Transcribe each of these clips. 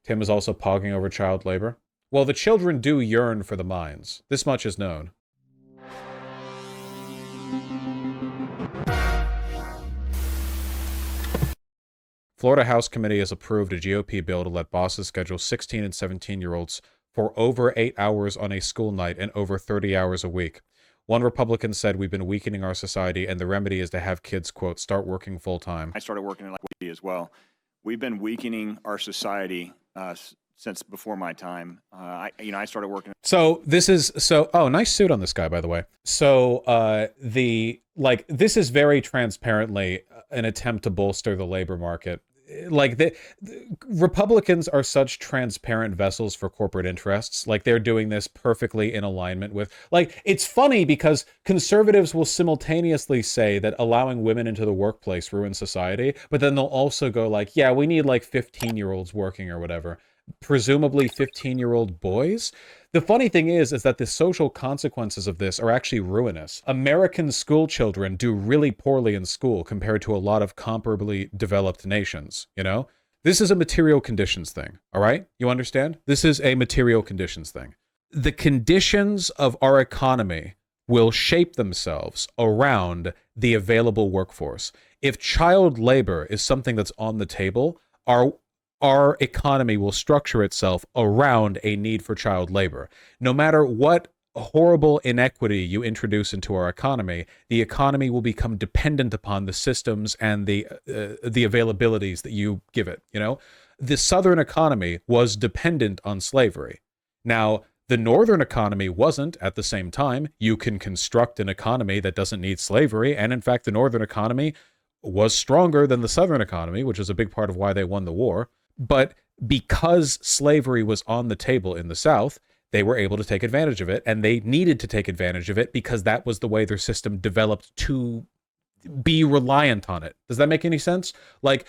Tim is also pogging over child labor. Well, the children do yearn for the mines. This much is known. Florida House Committee has approved a GOP bill to let bosses schedule 16 and 17-year-olds for over 8 hours on a school night and over 30 hours a week. One Republican said, "We've been weakening our society, and the remedy is to have kids, quote, start working full-time." I started working in like as well. We've been weakening our society since before my time. I started working. So this is oh, nice suit on this guy, by the way. So this is very transparently an attempt to bolster the labor market. Like the Republicans are such transparent vessels for corporate interests. Like they're doing this perfectly in alignment with, like, it's funny because conservatives will simultaneously say that allowing women into the workplace ruins society, but then they'll also go like, yeah, we need like 15-year-olds working or whatever. Presumably 15-year-old boys. The funny thing is that the social consequences of this are actually ruinous. American school children do really poorly in school compared to a lot of comparably developed nations, you know? This is a material conditions thing, all right? You understand? This is a material conditions thing. The conditions of our economy will shape themselves around the available workforce. If child labor is something that's on the table, our economy will structure itself around a need for child labor. No matter what horrible inequity you introduce into our economy, the economy will become dependent upon the systems and the availabilities that you give it. You know, the Southern economy was dependent on slavery. Now, the Northern economy wasn't at the same time. You can construct an economy that doesn't need slavery, and in fact, the Northern economy was stronger than the Southern economy, which is a big part of why they won the war. But because slavery was on the table in the South, they were able to take advantage of it, and they needed to take advantage of it because that was the way their system developed to be reliant on it. Does that make any sense? Like,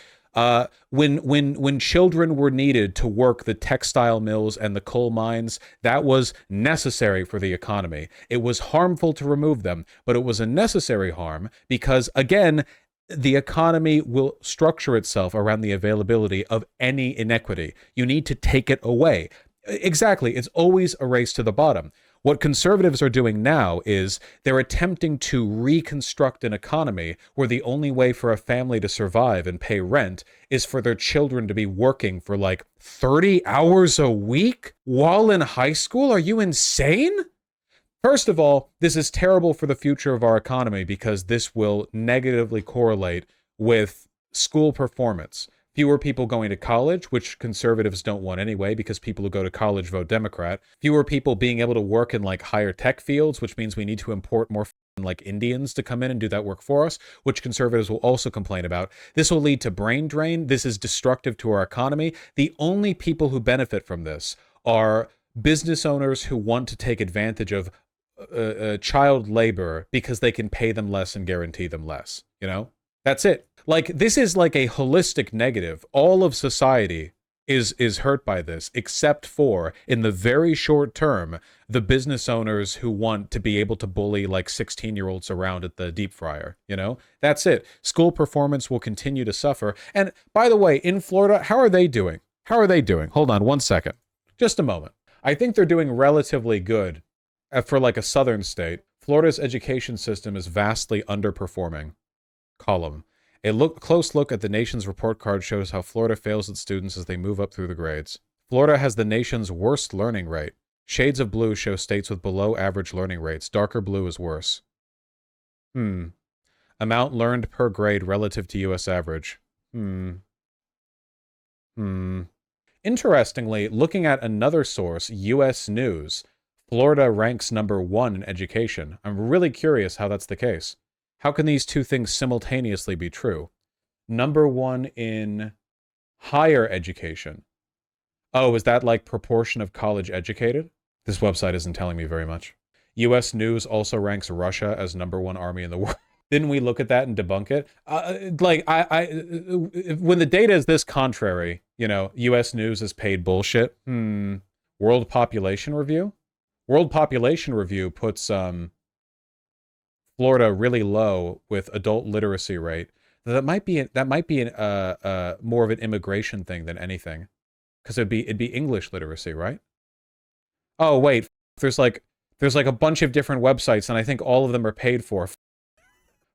when children were needed to work the textile mills and the coal mines, that was necessary for the economy. It was harmful to remove them, but it was a necessary harm because, again, the economy will structure itself around the availability of any inequity. You need to take it away. Exactly. It's always a race to the bottom. What conservatives are doing now is they're attempting to reconstruct an economy where the only way for a family to survive and pay rent is for their children to be working for like 30 hours a week while in high school. Are you insane? First of all, this is terrible for the future of our economy because this will negatively correlate with school performance. Fewer people going to college, which conservatives don't want anyway because people who go to college vote Democrat. Fewer people being able to work in like higher tech fields, which means we need to import more like Indians to come in and do that work for us, which conservatives will also complain about. This will lead to brain drain. This is destructive to our economy. The only people who benefit from this are business owners who want to take advantage of child labor because they can pay them less and guarantee them less. You know, that's it. Like, this is like a holistic negative. All of society is hurt by this, except for, in the very short term, the business owners who want to be able to bully like 16-year-olds around at the deep fryer. You know, that's it. School performance will continue to suffer. And by the way, in Florida, how are they doing? How are they doing? Hold on one second. Just a moment. I think they're doing relatively good. For like a southern state, Florida's education system is vastly underperforming. Column. A close look at the nation's report card shows how Florida fails its students as they move up through the grades. Florida has the nation's worst learning rate. Shades of blue show states with below average learning rates. Darker blue is worse. Amount learned per grade relative to U.S. average. Interestingly, looking at another source, U.S. News, Florida ranks number 1 in education. I'm really curious how that's the case. How can these two things simultaneously be true? Number 1 in higher education. Oh, is that like proportion of college educated? This website isn't telling me very much. U.S. News also ranks Russia as number 1 army in the world. Didn't we look at that and debunk it? When the data is this contrary, you know, U.S. News is paid bullshit. World Population Review? World Population Review puts Florida really low with adult literacy rate. That might be more of an immigration thing than anything. because it'd be English literacy, right? Oh wait, there's like a bunch of different websites, and I think all of them are paid for.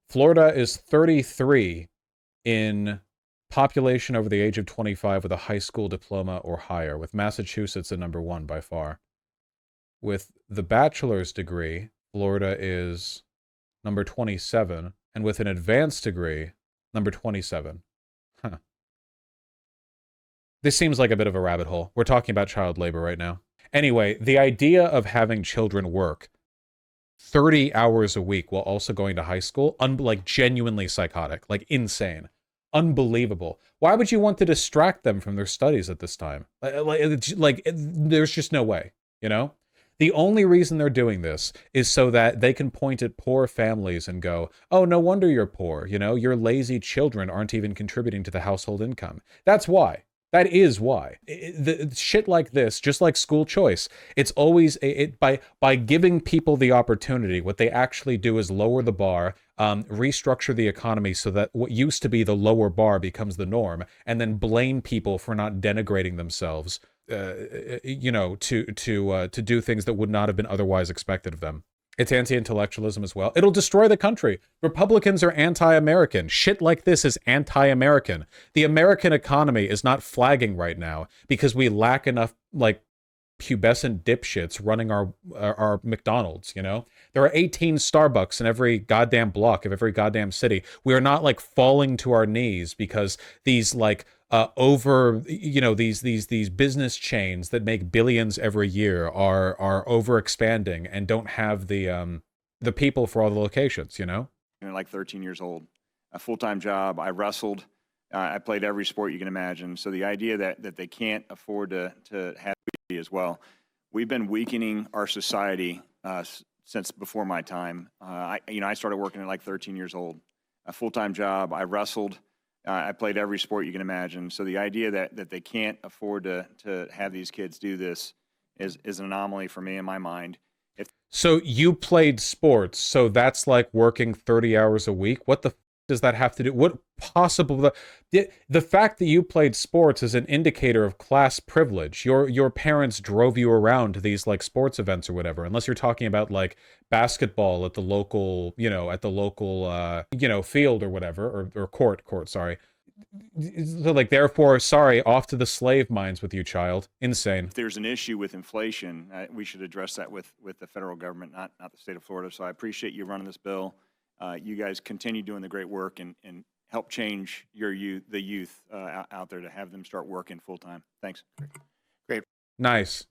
Florida is 33 in population over the age of 25 with a high school diploma or higher, with Massachusetts at number 1 by far. With the bachelor's degree, Florida is number 27, and with an advanced degree, number 27. Huh. This seems like a bit of a rabbit hole. We're talking about child labor right now. Anyway, the idea of having children work 30 hours a week while also going to high school, like genuinely psychotic, like insane, unbelievable. Why would you want to distract them from their studies at this time? There's just no way, you know? The only reason they're doing this is so that they can point at poor families and go, oh, no wonder you're poor. You know, your lazy children aren't even contributing to the household income. That's why. That is why. The shit like this, just like school choice, it's always by giving people the opportunity. What they actually do is lower the bar, restructure the economy so that what used to be the lower bar becomes the norm, and then blame people for not denigrating themselves. To do things that would not have been otherwise expected of them. It's anti-intellectualism as well. It'll destroy the country. Republicans are anti-American. Shit like this is anti-American. The American economy is not flagging right now because we lack enough, like, pubescent dipshits running our McDonald's, you know? There are 18 Starbucks in every goddamn block of every goddamn city. We are not, like, falling to our knees because these, like, these business chains that make billions every year are over expanding and don't have the people for all the locations, you know? Like 13 years old, a full-time job. I wrestled. I played every sport you can imagine. So the idea that they can't afford to have as well. We've been weakening our society since before my time. I started working at like 13 years old, a full-time job. I wrestled. I played every sport you can imagine. So the idea that they can't afford to have these kids do this is an anomaly for me in my mind. So you played sports, so that's like working 30 hours a week? What the does that have to do? What possible... The fact that you played sports is an indicator of class privilege. Your parents drove you around to these like sports events or whatever, unless you're talking about like basketball at the local, field or whatever, or court, sorry. So like, therefore, sorry, off to the slave mines with you, child. Insane. If there's an issue with inflation, we should address that with the federal government, not the state of Florida. So I appreciate you running this bill. You guys continue doing the great work and help change the youth out there to have them start working full time. Thanks. Great. Nice.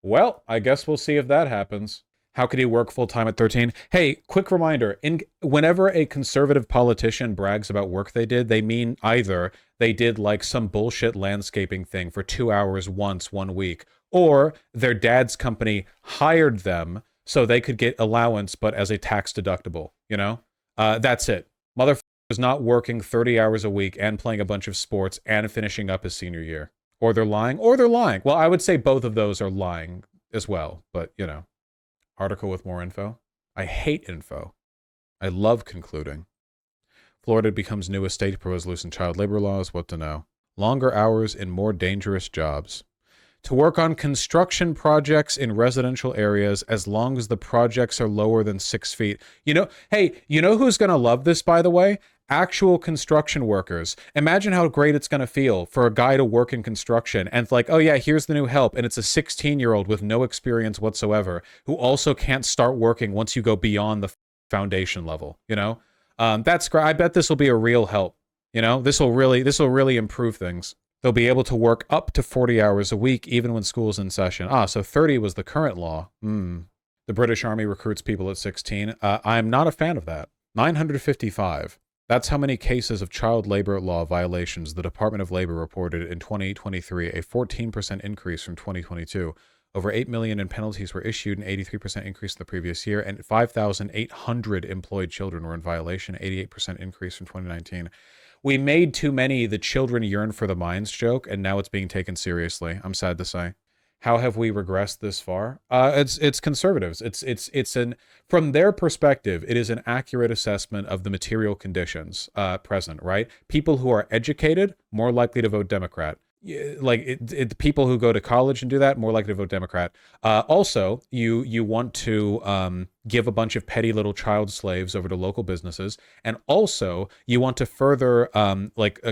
Well, I guess we'll see if that happens. How could he work full time at 13? Hey, quick reminder, whenever a conservative politician brags about work they did, they mean either they did like some bullshit landscaping thing for 2 hours once 1 week, or their dad's company hired them so they could get allowance, but as a tax deductible, you know? That's it. Motherfucker is not working 30 hours a week and playing a bunch of sports and finishing up his senior year. Or they're lying. Well, I would say both of those are lying as well, but, you know. Article with more info. I hate info. I love concluding. Florida becomes newest state to propose loosen child labor laws. What to know? Longer hours in more dangerous jobs. To work on construction projects in residential areas as long as the projects are lower than 6 feet. You know, hey, you know who's going to love this, by the way? Actual construction workers. Imagine how great it's going to feel for a guy to work in construction and like, oh yeah, here's the new help. And it's a 16-year-old with no experience whatsoever who also can't start working once you go beyond the foundation level, you know? That's great. I bet this will be a real help. You know, this will really improve things. They'll be able to work up to 40 hours a week, even when school's in session. So 30 was the current law. The British Army recruits people at 16. I'm not a fan of that. 955. That's how many cases of child labor law violations the Department of Labor reported in 2023, a 14% increase from 2022. Over 8 million in penalties were issued, an 83% increase in the previous year, and 5,800 employed children were in violation, 88% increase from 2019. We made too many the children yearn for the mines joke, and now it's being taken seriously. I'm sad to say. How have we regressed this far? It's conservatives. From their perspective, it is an accurate assessment of the material conditions present, right? People who are educated, more likely to vote Democrat. people who go to college and do that more likely to vote Democrat. Also, you want to give a bunch of petty little child slaves over to local businesses, and also you want to further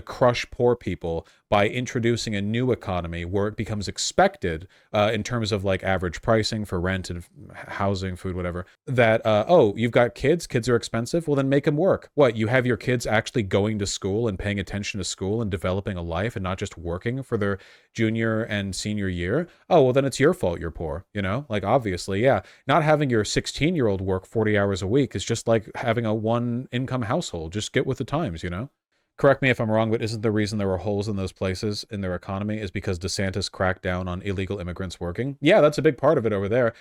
crush poor people by introducing a new economy where it becomes expected in terms of like average pricing for rent and housing, food, whatever, that oh, you've got kids are expensive, well then make them work. What, you have your kids actually going to school and paying attention to school and developing a life and not just working for their junior and senior year? Oh, well then it's your fault you're poor, like obviously, yeah. Not having your 16-year-old work 40 hours a week is just like having a one income household. Just get with the times. Correct me if I'm wrong, but isn't the reason there were holes in those places in their economy is because DeSantis cracked down on illegal immigrants working? Yeah, that's a big part of it over there.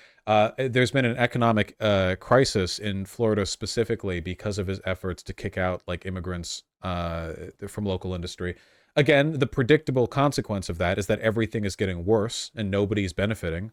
There's been an economic crisis in Florida specifically because of his efforts to kick out like immigrants from local industry. Again, the predictable consequence of that is that everything is getting worse and nobody's benefiting.